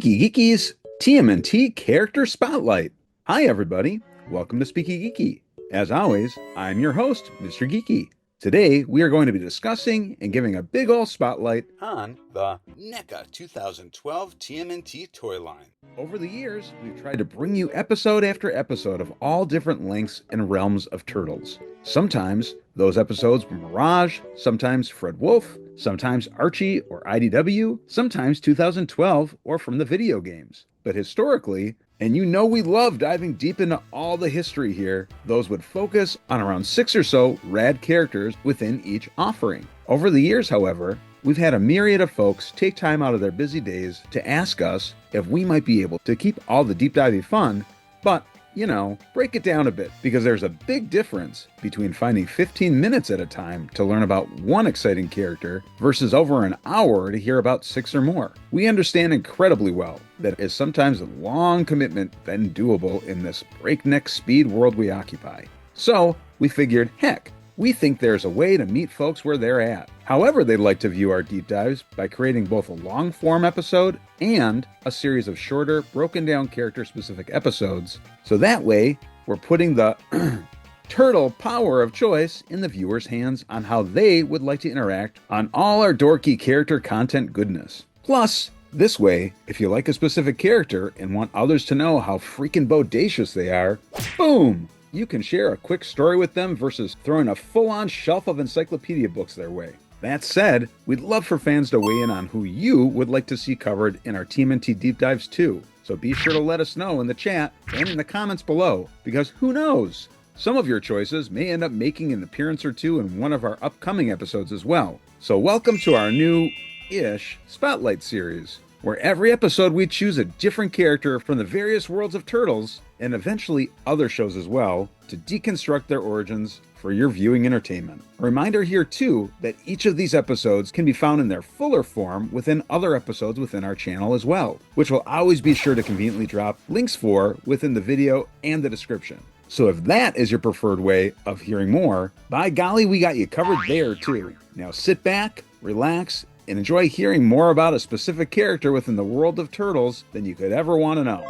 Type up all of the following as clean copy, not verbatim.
SpeekyGeeky's TMNT Character Spotlight. Hi everybody, welcome to SpeekyGeeky. As always, I'm your host, Mr. Geeky. Today we are going to be discussing and giving a big ol' spotlight on the NECA 2012 TMNT toy line. Over the years, we've tried to bring you episode after episode of all different lengths and realms of turtles. Sometimes those episodes were Mirage, sometimes Fred Wolf, sometimes Archie or IDW, sometimes 2012 or from the video games. But historically, and you know we love diving deep into all the history here, those would focus on around 6 or so rad characters within each offering. Over the years, however, we've had a myriad of folks take time out of their busy days to ask us if we might be able to keep all the deep diving fun, but break it down a bit, because there's a big difference between finding 15 minutes at a time to learn about one exciting character versus over an hour to hear about 6 or more. We understand incredibly well that it is sometimes a long commitment then doable in this breakneck speed world we occupy. So we figured, heck, we think there's a way to meet folks where they're at. However they'd like to view our deep dives, by creating both a long form episode and a series of shorter, broken down character specific episodes. So that way, we're putting the turtle power of choice in the viewer's hands on how they would like to interact on all our dorky character content goodness. Plus, this way, if you like a specific character and want others to know how freaking bodacious they are, boom! You can share a quick story with them versus throwing a full-on shelf of encyclopedia books their way. That said, we'd love for fans to weigh in on who you would like to see covered in our TMNT deep dives too. So be sure to let us know in the chat and in the comments below, because who knows? Some of your choices may end up making an appearance or two in one of our upcoming episodes as well. So welcome to our new-ish Spotlight series, where every episode we choose a different character from the various worlds of Turtles, and eventually other shows as well, to deconstruct their origins for your viewing entertainment. A reminder here too that each of these episodes can be found in their fuller form within other episodes within our channel as well, which we'll always be sure to conveniently drop links for within the video and the description. So if that is your preferred way of hearing more, by golly, we got you covered there too. Now sit back, relax, and enjoy hearing more about a specific character within the world of Turtles than you could ever want to know.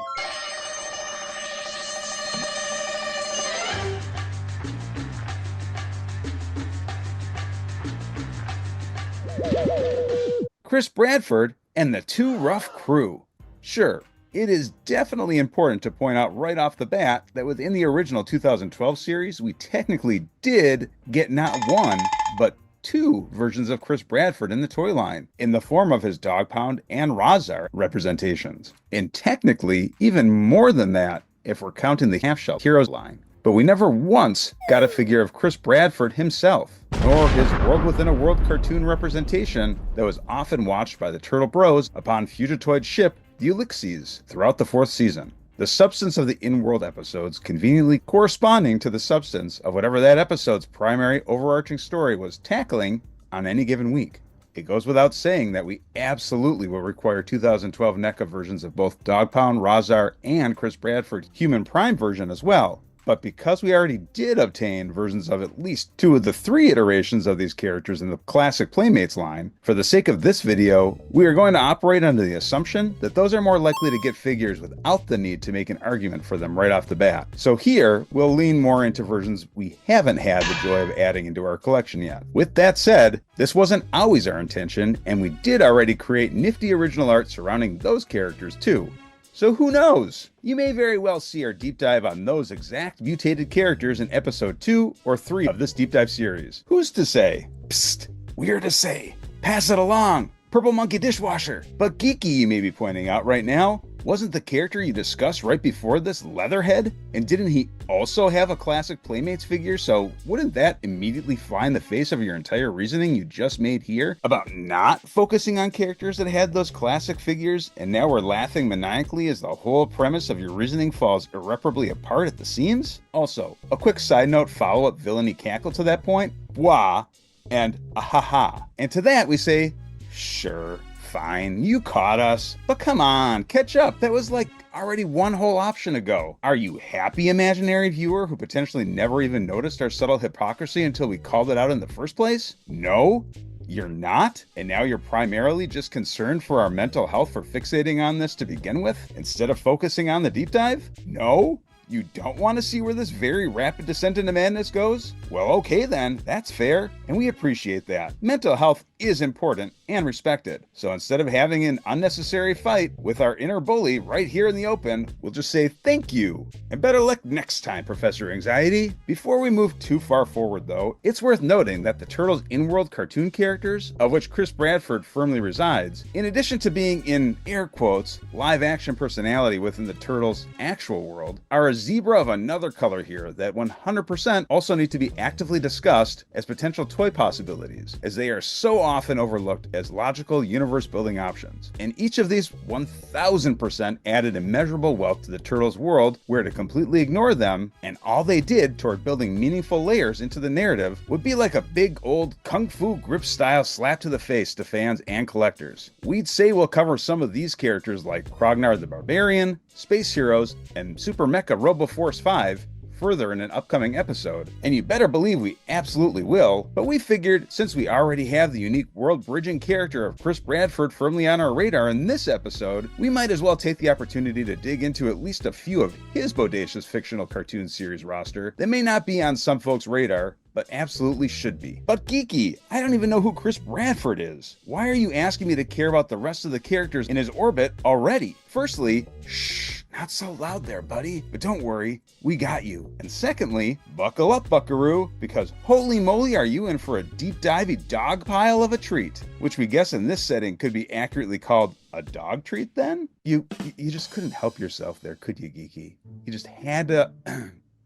Chris Bradford and the 2 RUFF CREW. Sure, it is definitely important to point out right off the bat that within the original 2012 series, we technically did get not one, but 2 versions of Chris Bradford in the toy line, in the form of his Dogpound and Razar representations. And technically, even more than that, if we're counting the half-shell Heroes line. But we never once got a figure of Chris Bradford himself, nor his World Within a World cartoon representation that was often watched by the Turtle Bros upon Fugitoid's ship, the Ulysses, throughout the 4th season. The substance of the in-world episodes conveniently corresponding to the substance of whatever that episode's primary overarching story was tackling on any given week. It goes without saying that we absolutely will require 2012 NECA versions of both Dogpound, Razar, and Chris Bradford Human Prime version as well. But because we already did obtain versions of at least 2 of the 3 iterations of these characters in the classic Playmates line, for the sake of this video, we are going to operate under the assumption that those are more likely to get figures without the need to make an argument for them right off the bat. So here, we'll lean more into versions we haven't had the joy of adding into our collection yet. With that said, this wasn't always our intention, and we did already create nifty original art surrounding those characters too. So who knows? You may very well see our deep dive on those exact mutated characters in episode 2 or 3 of this deep dive series. Who's to say? Psst, we're to say. Pass it along, Purple Monkey Dishwasher. But Geeky, you may be pointing out right now, wasn't the character you discussed right before this Leatherhead? And didn't he also have a classic Playmates figure? So wouldn't that immediately fly in the face of your entire reasoning you just made here about not focusing on characters that had those classic figures, and now we're laughing maniacally as the whole premise of your reasoning falls irreparably apart at the seams? Also, a quick side note follow-up villainy cackle to that point, bwah, and ahaha. And to that we say, sure. Fine, you caught us, but come on, catch up. That was like already one whole option ago. Are you happy, imaginary viewer who potentially never even noticed our subtle hypocrisy until we called it out in the first place? No? You're not? And now you're primarily just concerned for our mental health for fixating on this to begin with, instead of focusing on the deep dive? No? You don't want to see where this very rapid descent into madness goes? Well, okay then, that's fair, and we appreciate that. Mental health is important and respected, so instead of having an unnecessary fight with our inner bully right here in the open, we'll just say thank you, and better luck next time, Professor Anxiety. Before we move too far forward though, it's worth noting that the Turtles' in-world cartoon characters, of which Chris Bradford firmly resides, in addition to being in, air quotes, live-action personality within the Turtles' actual world, are a zebra of another color here that 100% also need to be actively discussed as potential toy possibilities, as they are so often overlooked as logical universe-building options. And each of these 1000% added immeasurable wealth to the Turtles' world, where to completely ignore them, and all they did toward building meaningful layers into the narrative, would be like a big old kung fu grip-style slap to the face to fans and collectors. We'd say we'll cover some of these characters like Krognar the Barbarian, Space Heroes, and Super Mecha RoboForce 5 further in an upcoming episode, and you better believe we absolutely will, but we figured since we already have the unique world-bridging character of Chris Bradford firmly on our radar in this episode, we might as well take the opportunity to dig into at least a few of his bodacious fictional cartoon series roster that may not be on some folks' radar, but absolutely should be. But Geeky, I don't even know who Chris Bradford is. Why are you asking me to care about the rest of the characters in his orbit already? Firstly, shh, not so loud there, buddy, but don't worry, we got you. And secondly, buckle up, buckaroo, because holy moly are you in for a deep-divey dog pile of a treat, which we guess in this setting could be accurately called a dog treat then? You just couldn't help yourself there, could you, Geeky? You just had to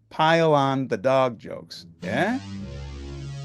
pile on the dog jokes. Eh?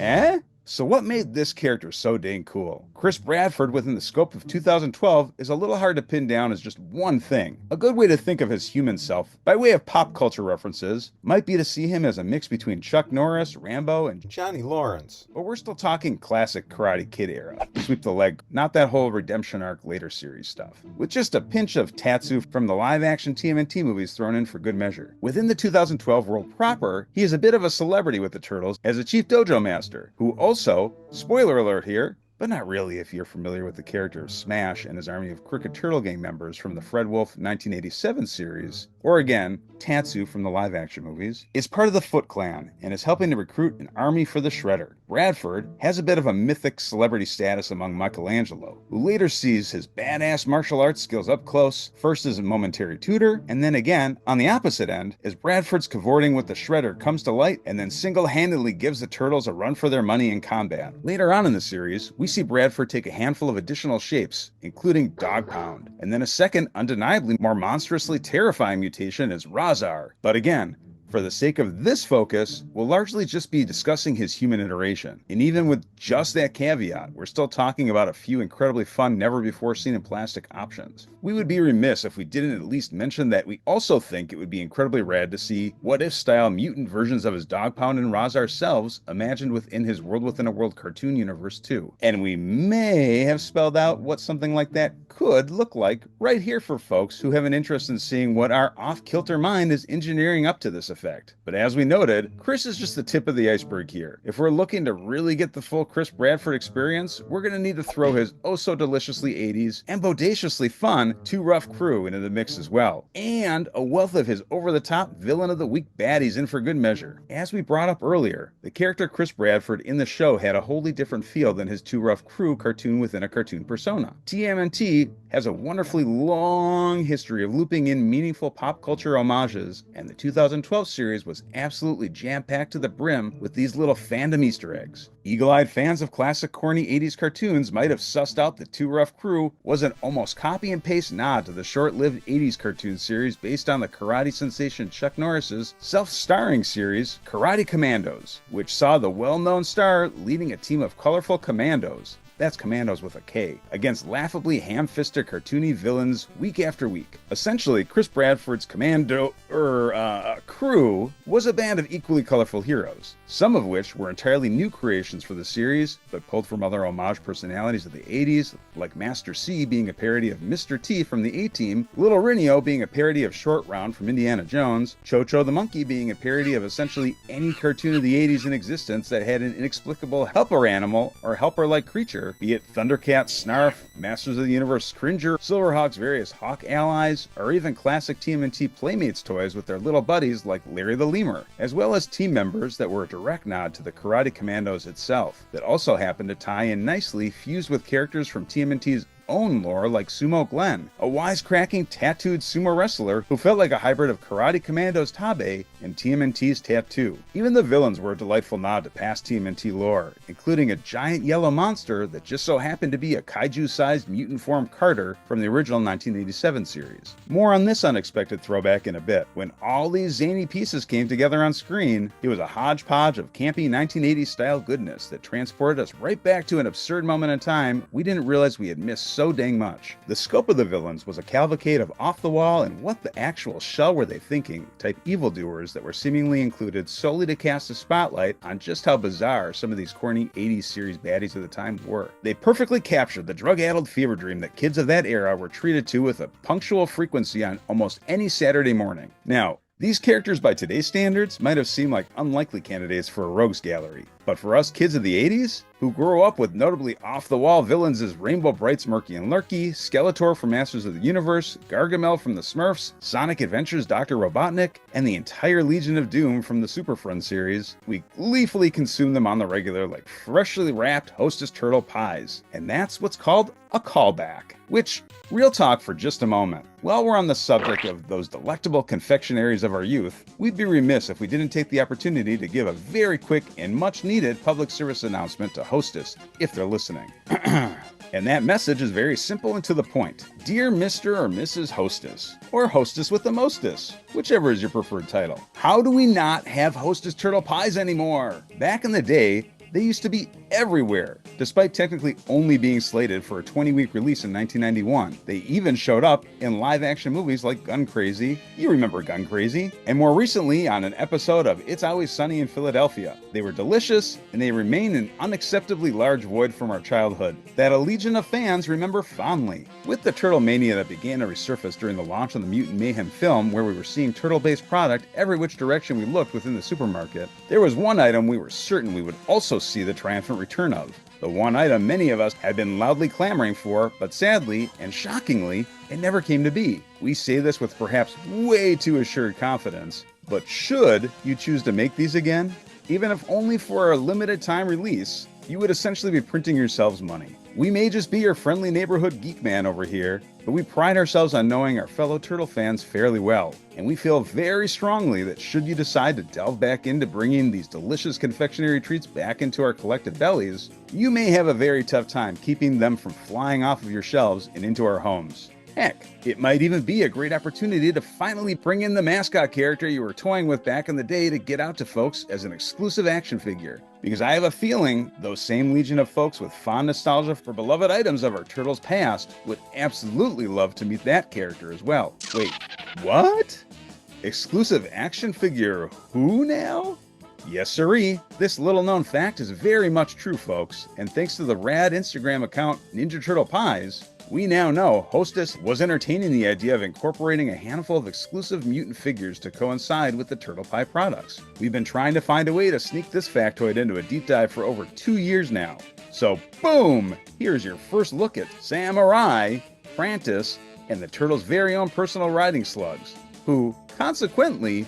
Eh? So what made this character so dang cool? Chris Bradford within the scope of 2012 is a little hard to pin down as just one thing. A good way to think of his human self, by way of pop culture references, might be to see him as a mix between Chuck Norris, Rambo, and Johnny Lawrence. But we're still talking classic Karate Kid era. Sweep the leg, not that whole redemption arc later series stuff. With just a pinch of Tatsu from the live-action TMNT movies thrown in for good measure. Within the 2012 world proper, he is a bit of a celebrity with the Turtles as a chief dojo master, who also, spoiler alert here, but not really if you're familiar with the character of Smash and his army of Crooked Turtle Gang members from the Fred Wolf 1987 series, or again, Tatsu from the live-action movies, is part of the Foot Clan and is helping to recruit an army for the Shredder. Bradford has a bit of a mythic celebrity status among Michelangelo, who later sees his badass martial arts skills up close, first as a momentary tutor, and then again, on the opposite end, as Bradford's cavorting with the Shredder comes to light and then single-handedly gives the Turtles a run for their money in combat. Later on in the series, we see Bradford take a handful of additional shapes, including Dogpound, and then a second, undeniably more monstrously terrifying mutation as Razar. But again, for the sake of this focus, we'll largely just be discussing his human iteration. And even with just that caveat, we're still talking about a few incredibly fun, never-before-seen in plastic options. We would be remiss if we didn't at least mention that we also think it would be incredibly rad to see what-if-style mutant versions of his Dogpound and Razar selves imagined within his World Within a World cartoon universe too. And we may have spelled out what something like that could look like right here for folks who have an interest in seeing what our off-kilter mind is engineering up to this effect. But as we noted, Chris is just the tip of the iceberg here. If we're looking to really get the full Chris Bradford experience, we're going to need to throw his oh-so-deliciously 80s and bodaciously fun RUFF KREW into the mix as well. And a wealth of his over-the-top villain of the week baddies in for good measure. As we brought up earlier, the character Chris Bradford in the show had a wholly different feel than his RUFF KREW cartoon within a cartoon persona. TMNT has a wonderfully long history of looping in meaningful pop culture homages, and the 2012 series was absolutely jam-packed to the brim with these little fandom Easter eggs. Eagle-eyed fans of classic corny 80s cartoons might have sussed out that RUFF KREW was an almost copy-and-paste nod to the short-lived 80s cartoon series based on the karate sensation Chuck Norris's self-starring series Karate Commandos, which saw the well-known star leading a team of colorful commandos, that's commandos with a K, against laughably ham-fisted cartoony villains week after week. Essentially, Chris Bradford's crew was a band of equally colorful heroes, some of which were entirely new creations for the series, but pulled from other homage personalities of the 80s, like Master C being a parody of Mr. T from the A-Team, Little Rinio being a parody of Short Round from Indiana Jones, Cho-Cho the Monkey being a parody of essentially any cartoon of the 80s in existence that had an inexplicable helper animal or helper-like creature, character, be it Thundercats, Snarf, Masters of the Universe Cringer, Silverhawk's various Hawk allies, or even classic TMNT Playmates toys with their little buddies like Larry the Lemur, as well as team members that were a direct nod to the Karate Commandos itself, that also happened to tie in nicely fused with characters from TMNT's own lore like Sumo Glenn, a wisecracking tattooed sumo wrestler who felt like a hybrid of Karate Commando's Tabe and TMNT's Tattoo. Even the villains were a delightful nod to past TMNT lore, including a giant yellow monster that just so happened to be a kaiju-sized mutant form Carter from the original 1987 series. More on this unexpected throwback in a bit. When all these zany pieces came together on screen, it was a hodgepodge of campy 1980s style goodness that transported us right back to an absurd moment in time we didn't realize we had missed so dang much. The scope of the villains was a cavalcade of off-the-wall and what the actual shell were they thinking type evildoers that were seemingly included solely to cast a spotlight on just how bizarre some of these corny 80s series baddies of the time were. They perfectly captured the drug-addled fever dream that kids of that era were treated to with a punctual frequency on almost any Saturday morning. Now, these characters by today's standards might have seemed like unlikely candidates for a rogues gallery, but for us kids of the 80s, who grew up with notably off-the-wall villains as Rainbow Bright's Murky and Lurky, Skeletor from Masters of the Universe, Gargamel from the Smurfs, Sonic Adventures Dr. Robotnik, and the entire Legion of Doom from the Super Friends series, we gleefully consume them on the regular like freshly wrapped Hostess turtle pies. And that's what's called a callback. Which, real talk for just a moment, while we're on the subject of those delectable confectionaries of our youth, we'd be remiss if we didn't take the opportunity to give a very quick and much needed public service announcement to Hostess, if they're listening. And that message is very simple and to the point. Dear Mr. or Mrs. Hostess, or Hostess with the Mostess, whichever is your preferred title. How do we not have Hostess turtle pies anymore? Back in the day, they used to be everywhere, despite technically only being slated for a 20-week release in 1991. They even showed up in live-action movies like Gun Crazy, you remember Gun Crazy, and more recently on an episode of It's Always Sunny in Philadelphia. They were delicious, and they remain an unacceptably large void from our childhood that a legion of fans remember fondly. With the turtle mania that began to resurface during the launch of the Mutant Mayhem film, where we were seeing turtle-based product every which direction we looked within the supermarket, there was one item we were certain we would also see the triumphant return of. The one item many of us had been loudly clamoring for, but sadly and shockingly, it never came to be. We say this with perhaps way too assured confidence, but should you choose to make these again, even if only for a limited time release, you would essentially be printing yourselves money. We may just be your friendly neighborhood geek man over here, but we pride ourselves on knowing our fellow turtle fans fairly well, and we feel very strongly that should you decide to delve back into bringing these delicious confectionery treats back into our collective bellies, you may have a very tough time keeping them from flying off of your shelves and into our homes. Heck, it might even be a great opportunity to finally bring in the mascot character you were toying with back in the day to get out to folks as an exclusive action figure. Because I have a feeling those same legion of folks with fond nostalgia for beloved items of our turtles past would absolutely love to meet that character as well. Wait, what? Exclusive action figure who now? Yes sirree, this little known fact is very much true folks, and thanks to the rad Instagram account Ninja Turtle Pies, we now know Hostess was entertaining the idea of incorporating a handful of exclusive mutant figures to coincide with the Turtle Pie products. We've been trying to find a way to sneak this factoid into a deep dive for over 2 years now. So boom, here's your first look at Samurai, Prantis, and the Turtles' very own personal riding slugs, who, consequently,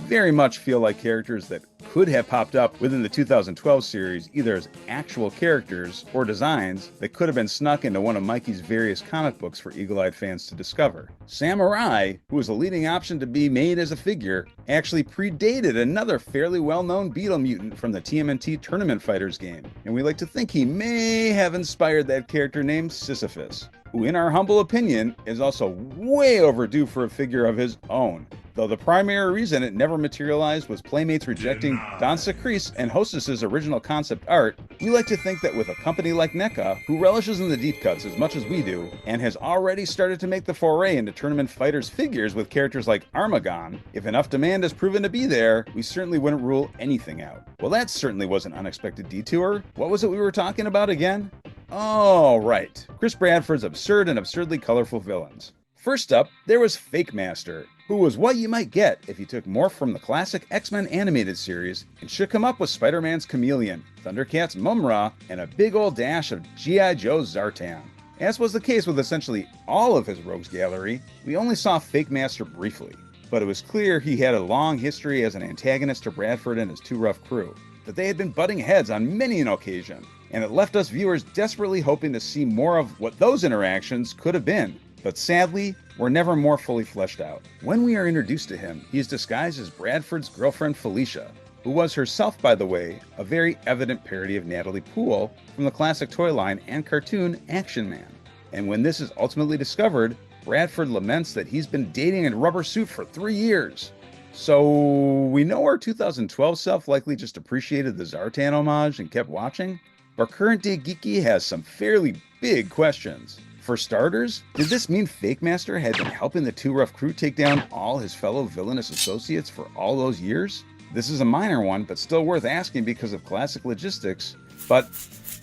very much feel like characters that could have popped up within the 2012 series either as actual characters or designs that could have been snuck into one of Mikey's various comic books for eagle-eyed fans to discover. Samurai, who was a leading option to be made as a figure, actually predated another fairly well-known Beetle mutant from the TMNT Tournament Fighters game, and we like to think he may have inspired that character named Sisyphus, who in our humble opinion is also way overdue for a figure of his own. Though the primary reason it never materialized was Playmates rejecting Don Secrece and Hostess's original concept art, we like to think that with a company like NECA, who relishes in the deep cuts as much as we do, and has already started to make the foray into Tournament Fighters figures with characters like Armagon, if enough demand is proven to be there, we certainly wouldn't rule anything out. Well, that certainly was an unexpected detour. What was it we were talking about again? Oh, right. Chris Bradford's absurd and absurdly colorful villains. First up, there was Fake Master, who was what you might get if you took Morph from the classic X-Men animated series and shook him up with Spider-Man's Chameleon, Thundercat's Mumra, and a big old dash of G.I. Joe's Zartan. As was the case with essentially all of his rogues gallery, we only saw Fake Master briefly, but it was clear he had a long history as an antagonist to Bradford and his two RUFF crew, that they had been butting heads on many an occasion, and it left us viewers desperately hoping to see more of what those interactions could have been, but sadly, were never more fully fleshed out. When we are introduced to him, he is disguised as Bradford's girlfriend Felicia, who was herself, by the way, a very evident parody of Natalie Poole from the classic toy line and cartoon Action Man. And when this is ultimately discovered, Bradford laments that he's been dating a rubber suit for 3 years. So we know our 2012 self likely just appreciated the Zartan homage and kept watching, but current day Geeky has some fairly big questions. For starters, did this mean Fake Master had been helping the two RUFF crew take down all his fellow villainous associates for all those years? This is a minor one, but still worth asking because of classic logistics. But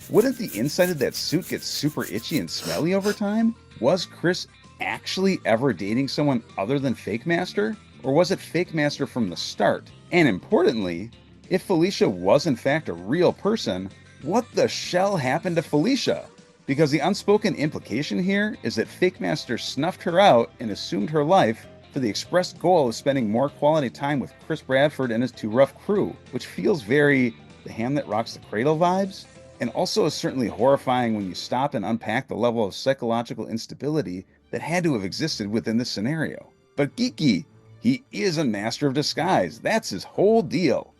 wouldn't the inside of that suit get super itchy and smelly over time? Was Chris actually ever dating someone other than Fake Master? Or was it Fake Master from the start? And importantly, if Felicia was in fact a real person, what the shell happened to Felicia? Because the unspoken implication here is that Fake Master snuffed her out and assumed her life for the expressed goal of spending more quality time with Chris Bradford and his two RUFF crew, which feels very The Hand That Rocks the Cradle vibes, and also is certainly horrifying when you stop and unpack the level of psychological instability that had to have existed within this scenario. But Geeky, he is a master of disguise. That's his whole deal.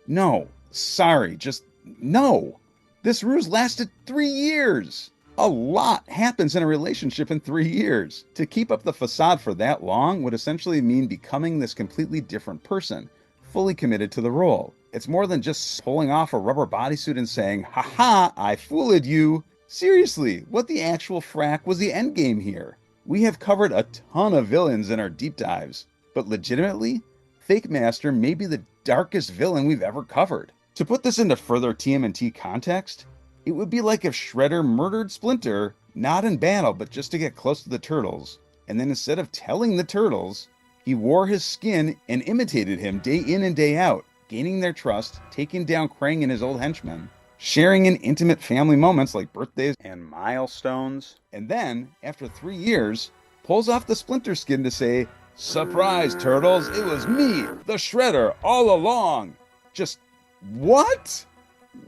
No, sorry, just no. This ruse lasted 3 years. A lot happens in a relationship in 3 years. To keep up the facade for that long would essentially mean becoming this completely different person, fully committed to the role. It's more than just pulling off a rubber bodysuit and saying, "Haha, I fooled you." Seriously, what the actual frack was the endgame here? We have covered a ton of villains in our deep dives, but legitimately, Fake Master may be the darkest villain we've ever covered. To put this into further TMNT context, it would be like if Shredder murdered Splinter, not in battle, but just to get close to the Turtles, and then instead of telling the Turtles, he wore his skin and imitated him day in and day out, gaining their trust, taking down Krang and his old henchmen, sharing in intimate family moments like birthdays and milestones, and then, after 3 years, pulls off the Splinter skin to say, "Surprise, Turtles, it was me, the Shredder, all along." Just what?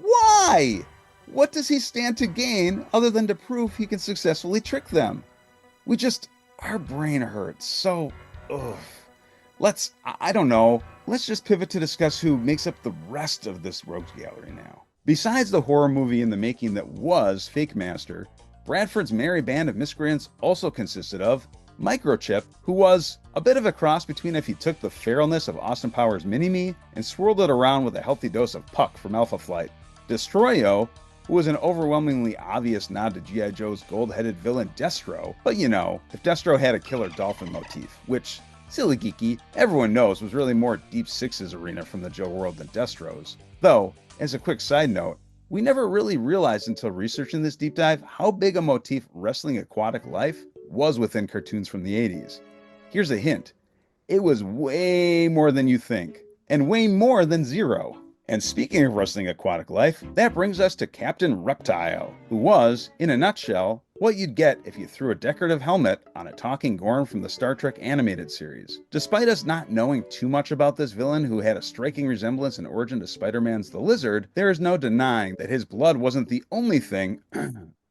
Why? What does he stand to gain other than to prove he can successfully trick them? Our brain hurts. So, ugh. I don't know, let's just pivot to discuss who makes up the rest of this rogues gallery now. Besides the horror movie in the making that was Fake Master, Bradford's merry band of miscreants also consisted of Microchip, who was a bit of a cross between if he took the feralness of Austin Powers' Mini-Me and swirled it around with a healthy dose of Puck from Alpha Flight. Destroyo, who was an overwhelmingly obvious nod to G.I. Joe's gold-headed villain Destro, but you know, if Destro had a killer dolphin motif, which, silly Geeky, everyone knows was really more Deep Six's arena from the Joe world than Destro's. Though, as a quick side note, we never really realized until researching this deep dive how big a motif wrestling aquatic life was within cartoons from the 80s. Here's a hint. It was way more than you think, and way more than zero. And speaking of wrestling aquatic life, that brings us to Captain Reptile, who was, in a nutshell, what you'd get if you threw a decorative helmet on a talking Gorn from the Star Trek animated series. Despite us not knowing too much about this villain who had a striking resemblance in origin to Spider-Man's The Lizard, there is no denying that his blood wasn't the only thing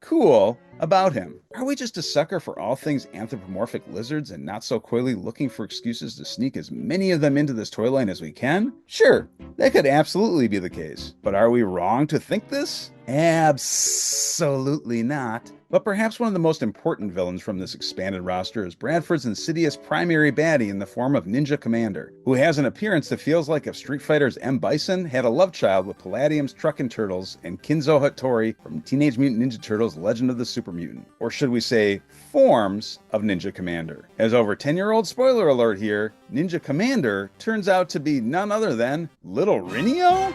cool about him. Are we just a sucker for all things anthropomorphic lizards and not so coyly looking for excuses to sneak as many of them into this toy line as we can? Sure, that could absolutely be the case. But are we wrong to think this? Absolutely not. But perhaps one of the most important villains from this expanded roster is Bradford's insidious primary baddie in the form of Ninja Commander, who has an appearance that feels like if Street Fighter's M. Bison had a love child with Palladium's Truckin' Turtles and Kinzo Hattori from Teenage Mutant Ninja Turtles Legend of the Super Mutant. Or should we say, forms of Ninja Commander. As over 10-year-old spoiler alert here, Ninja Commander turns out to be none other than Little Rinio?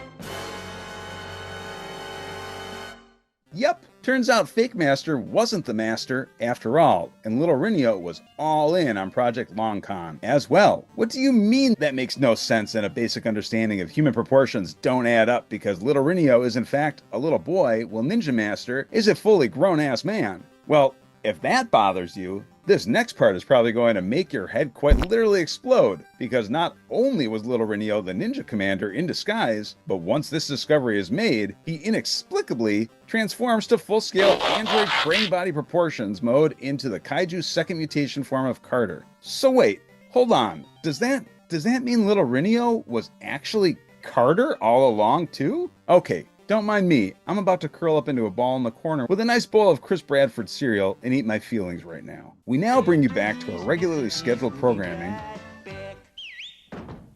Yep, Turns out Fake Master wasn't the master after all, and Little Rinio was all in on Project Long Con as well. What do you mean that makes no sense and a basic understanding of human proportions don't add up because Little Rinio is in fact a little boy while Ninja Master is a fully grown-ass man? Well, if that bothers you, this next part is probably going to make your head quite literally explode, because not only was Little Rinio the ninja commander in disguise, but once this discovery is made, he inexplicably transforms to full-scale android brain body proportions mode into the Kaiju's second mutation form of Carter. So wait, hold on, does that mean Little Rinio was actually Carter all along too? Okay. Don't mind me, I'm about to curl up into a ball in the corner with a nice bowl of Chris Bradford cereal and eat my feelings right now. We now bring you back to our regularly scheduled programming,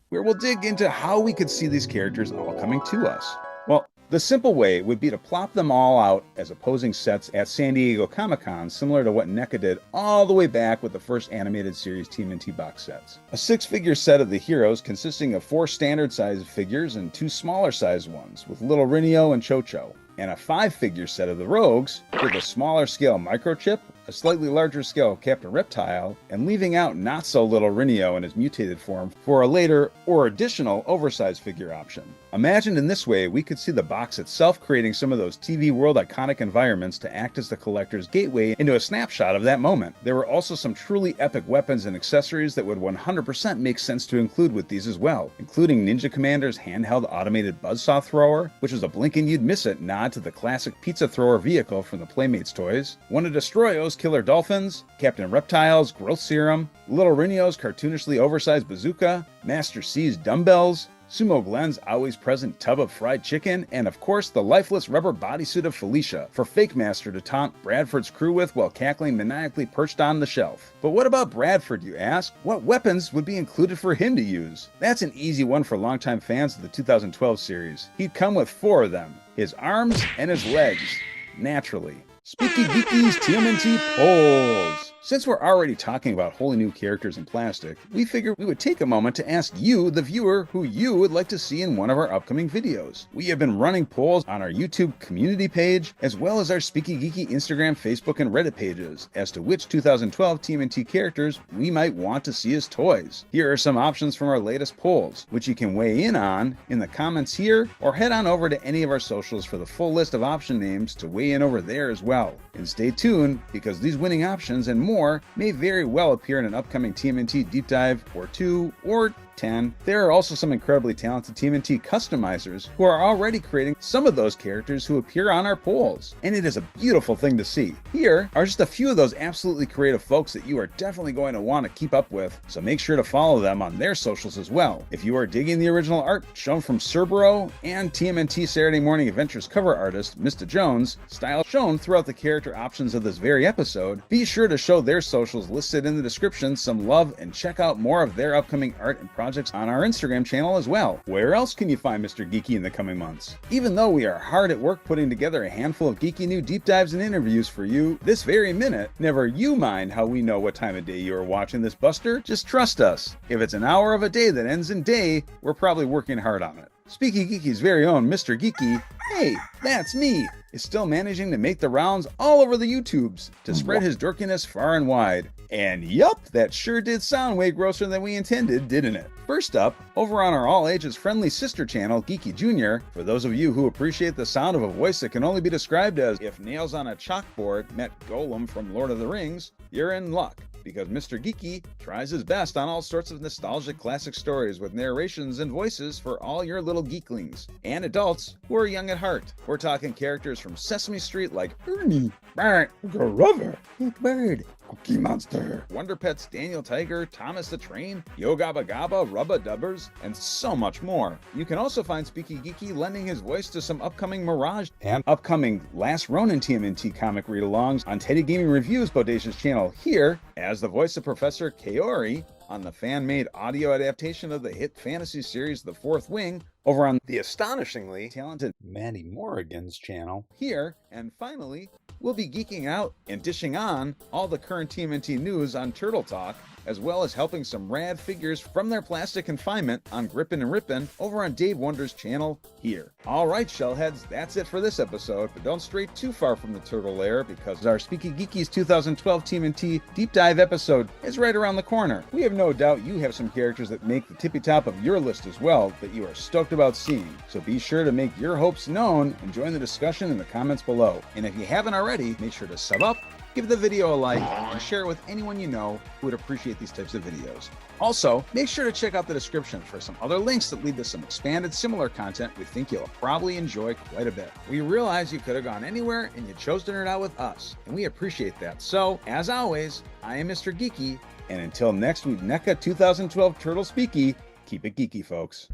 where we'll dig into how we could see these characters all coming to us. Well, the simple way would be to plop them all out as opposing sets at San Diego Comic-Con, similar to what NECA did all the way back with the first animated series TMNT box sets. A 6-figure set of the heroes consisting of 4 standard-sized figures and 2 smaller-sized ones, with Little Rinio and Cho-Cho, and a 5-figure set of the rogues with a smaller-scale Microchip, a slightly larger scale Captain Reptile, and leaving out not-so-little Rinio in his mutated form for a later or additional oversized figure option. Imagined in this way, we could see the box itself creating some of those TV World iconic environments to act as the collector's gateway into a snapshot of that moment. There were also some truly epic weapons and accessories that would 100% make sense to include with these as well, including Ninja Commander's handheld automated buzzsaw thrower, which was a blink and you'd miss it nod to the classic pizza thrower vehicle from the Playmates toys, one of Destroyo's killer dolphins, Captain Reptile's growth serum, Little Rinio's cartoonishly oversized bazooka, Master C's dumbbells, Sumo Glenn's always present tub of fried chicken, and of course the lifeless rubber bodysuit of Felicia for Fake Master to taunt Bradford's crew with while cackling maniacally perched on the shelf. But what about Bradford, you ask? What weapons would be included for him to use? That's an easy one for longtime fans of the 2012 series. He'd come with 4 of them, his arms and his legs, naturally. SpeekyGeeky's TMNT polls. Since we're already talking about wholly new characters in plastic, we figured we would take a moment to ask you, the viewer, who you would like to see in one of our upcoming videos. We have been running polls on our YouTube community page, as well as our SpeekyGeeky Instagram, Facebook, and Reddit pages, as to which 2012 TMNT characters we might want to see as toys. Here are some options from our latest polls, which you can weigh in on in the comments here, or head on over to any of our socials for the full list of option names to weigh in over there as well. And stay tuned, because these winning options and more may very well appear in an upcoming TMNT deep dive or 2 or 10. There are also some incredibly talented TMNT customizers who are already creating some of those characters who appear on our polls, and it is a beautiful thing to see. Here are just a few of those absolutely creative folks that you are definitely going to want to keep up with, so make sure to follow them on their socials as well. If you are digging the original art shown from Cerbero and TMNT Saturday Morning Adventures cover artist Mistajonz, style shown throughout the character options of this very episode, be sure to show their socials listed in the description some love and check out more of their upcoming art and projects on our Instagram channel as well. Where else can you find Mr. Geeky in the coming months? Even though we are hard at work putting together a handful of geeky new deep dives and interviews for you this very minute, never you mind how we know what time of day you are watching this buster. Just trust us. If it's an hour of a day that ends in day, we're probably working hard on it. SpeekyGeeky's very own Mr. Geeky, hey, that's me, is still managing to make the rounds all over the YouTubes to spread his dorkiness far and wide. And yup, that sure did sound way grosser than we intended, didn't it? First up, over on our all-ages friendly sister channel, Geeky Jr., for those of you who appreciate the sound of a voice that can only be described as if nails on a chalkboard met Golem from Lord of the Rings, you're in luck, because Mr. Geeky tries his best on all sorts of nostalgic classic stories with narrations and voices for all your little geeklings and adults who are young at heart. We're talking characters from Sesame Street like Ernie, Bart, Grover, Big Bird, Cookie Monster, Wonder Pets Daniel Tiger, Thomas the Train, Yo Gabba Gabba, Rubba Dubbers, and so much more. You can also find SpeekyGeeky lending his voice to some upcoming Mirage and upcoming Last Ronin TMNT comic read-alongs on Teddy Gaming Reviews' bodacious channel here as the voice of Professor Kaori on the fan-made audio adaptation of the hit fantasy series The Fourth Wing over on the astonishingly talented Maddie Morrigan's channel here, and finally, we'll be geeking out and dishing on all the current TMNT news on Turtle Talk as well as helping some rad figures from their plastic confinement on Grippin' and Rippin' over on Dave Wonder's channel here. Alright, Shellheads, that's it for this episode, but don't stray too far from the turtle lair because our SpeekyGeeky's 2012 TMNT Deep Dive episode is right around the corner. We have no doubt you have some characters that make the tippy top of your list as well that you are stoked about seeing, so be sure to make your hopes known and join the discussion in the comments below. And if you haven't already, make sure to sub up, give the video a like, and share it with anyone you know who would appreciate these types of videos. Also, make sure to check out the description for some other links that lead to some expanded similar content we think you'll probably enjoy quite a bit. We realize you could have gone anywhere and you chose to nerd out with us, and we appreciate that. So, as always, I am Mr. Geeky, and until next week, NECA 2012 Turtle Speaky, keep it geeky, folks.